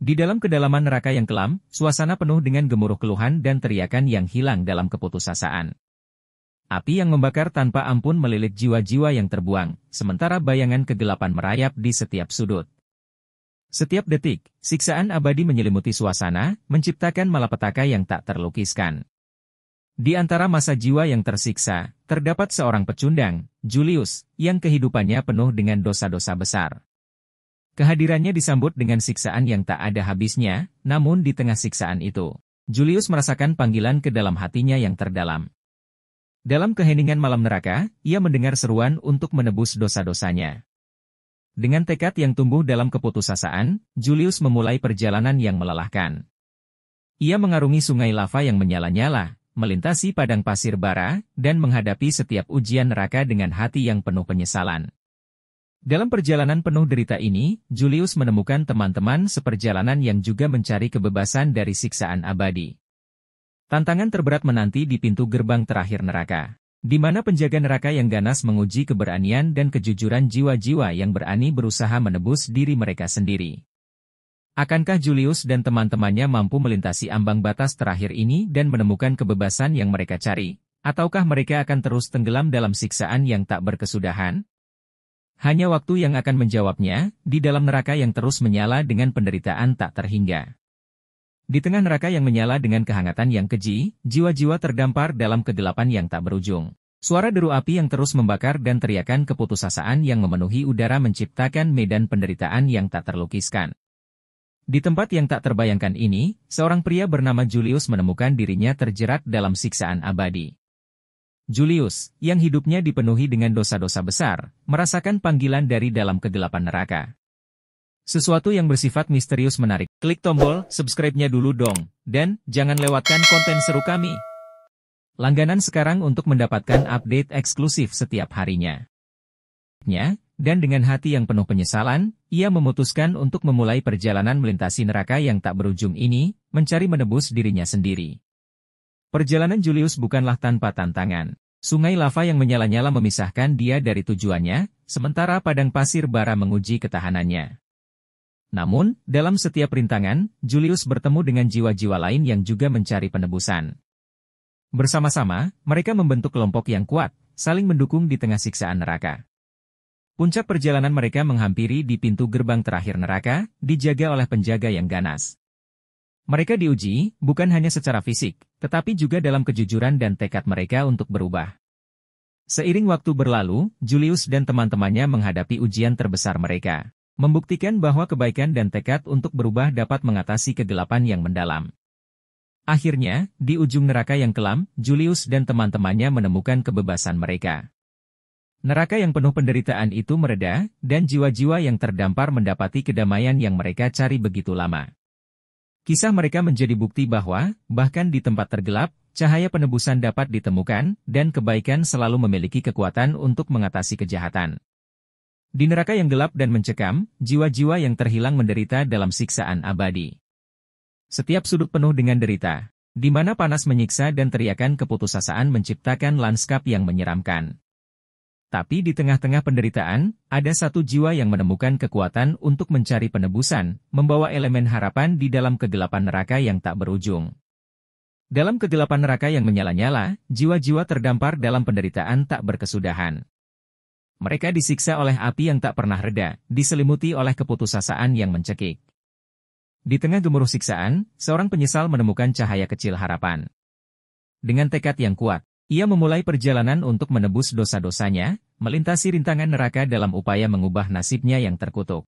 Di dalam kedalaman neraka yang kelam, suasana penuh dengan gemuruh keluhan dan teriakan yang hilang dalam keputusasaan. Api yang membakar tanpa ampun melilit jiwa-jiwa yang terbuang, sementara bayangan kegelapan merayap di setiap sudut. Setiap detik, siksaan abadi menyelimuti suasana, menciptakan malapetaka yang tak terlukiskan. Di antara masa jiwa yang tersiksa, terdapat seorang pecundang, Julius, yang kehidupannya penuh dengan dosa-dosa besar. Kehadirannya disambut dengan siksaan yang tak ada habisnya, namun di tengah siksaan itu, Julius merasakan panggilan ke dalam hatinya yang terdalam. Dalam keheningan malam neraka, ia mendengar seruan untuk menebus dosa-dosanya. Dengan tekad yang tumbuh dalam keputusasaan, Julius memulai perjalanan yang melelahkan. Ia mengarungi sungai lava yang menyala-nyala, melintasi padang pasir bara, dan menghadapi setiap ujian neraka dengan hati yang penuh penyesalan. Dalam perjalanan penuh derita ini, Julius menemukan teman-teman seperjalanan yang juga mencari kebebasan dari siksaan abadi. Tantangan terberat menanti di pintu gerbang terakhir neraka, di mana penjaga neraka yang ganas menguji keberanian dan kejujuran jiwa-jiwa yang berani berusaha menebus diri mereka sendiri. Akankah Julius dan teman-temannya mampu melintasi ambang batas terakhir ini dan menemukan kebebasan yang mereka cari? Ataukah mereka akan terus tenggelam dalam siksaan yang tak berkesudahan? Hanya waktu yang akan menjawabnya, di dalam neraka yang terus menyala dengan penderitaan tak terhingga. Di tengah neraka yang menyala dengan kehangatan yang keji, jiwa-jiwa terdampar dalam kegelapan yang tak berujung. Suara deru api yang terus membakar dan teriakan keputusasaan yang memenuhi udara menciptakan medan penderitaan yang tak terlukiskan. Di tempat yang tak terbayangkan ini, seorang pria bernama Julius menemukan dirinya terjerat dalam siksaan abadi. Julius, yang hidupnya dipenuhi dengan dosa-dosa besar, merasakan panggilan dari dalam kegelapan neraka. Sesuatu yang bersifat misterius menarik. Klik tombol subscribe-nya dulu dong, dan jangan lewatkan konten seru kami. Langganan sekarang untuk mendapatkan update eksklusif setiap harinya. Dan dengan hati yang penuh penyesalan, ia memutuskan untuk memulai perjalanan melintasi neraka yang tak berujung ini, mencari menebus dirinya sendiri. Perjalanan Julius bukanlah tanpa tantangan. Sungai lava yang menyala-nyala memisahkan dia dari tujuannya, sementara padang pasir bara menguji ketahanannya. Namun, dalam setiap rintangan, Julius bertemu dengan jiwa-jiwa lain yang juga mencari penebusan. Bersama-sama, mereka membentuk kelompok yang kuat, saling mendukung di tengah siksaan neraka. Puncak perjalanan mereka menghampiri di pintu gerbang terakhir neraka, dijaga oleh penjaga yang ganas. Mereka diuji, bukan hanya secara fisik, tetapi juga dalam kejujuran dan tekad mereka untuk berubah. Seiring waktu berlalu, Julius dan teman-temannya menghadapi ujian terbesar mereka, membuktikan bahwa kebaikan dan tekad untuk berubah dapat mengatasi kegelapan yang mendalam. Akhirnya, di ujung neraka yang kelam, Julius dan teman-temannya menemukan kebebasan mereka. Neraka yang penuh penderitaan itu mereda, dan jiwa-jiwa yang terdampar mendapati kedamaian yang mereka cari begitu lama. Kisah mereka menjadi bukti bahwa, bahkan di tempat tergelap, cahaya penebusan dapat ditemukan, dan kebaikan selalu memiliki kekuatan untuk mengatasi kejahatan. Di neraka yang gelap dan mencekam, jiwa-jiwa yang terhilang menderita dalam siksaan abadi. Setiap sudut penuh dengan derita, di mana panas menyiksa dan teriakan keputusasaan menciptakan lanskap yang menyeramkan. Tapi di tengah-tengah penderitaan, ada satu jiwa yang menemukan kekuatan untuk mencari penebusan, membawa elemen harapan di dalam kegelapan neraka yang tak berujung. Dalam kegelapan neraka yang menyala-nyala, jiwa-jiwa terdampar dalam penderitaan tak berkesudahan. Mereka disiksa oleh api yang tak pernah reda, diselimuti oleh keputusasaan yang mencekik. Di tengah gemuruh siksaan, seorang penyesal menemukan cahaya kecil harapan. Dengan tekad yang kuat, ia memulai perjalanan untuk menebus dosa-dosanya, melintasi rintangan neraka dalam upaya mengubah nasibnya yang terkutuk.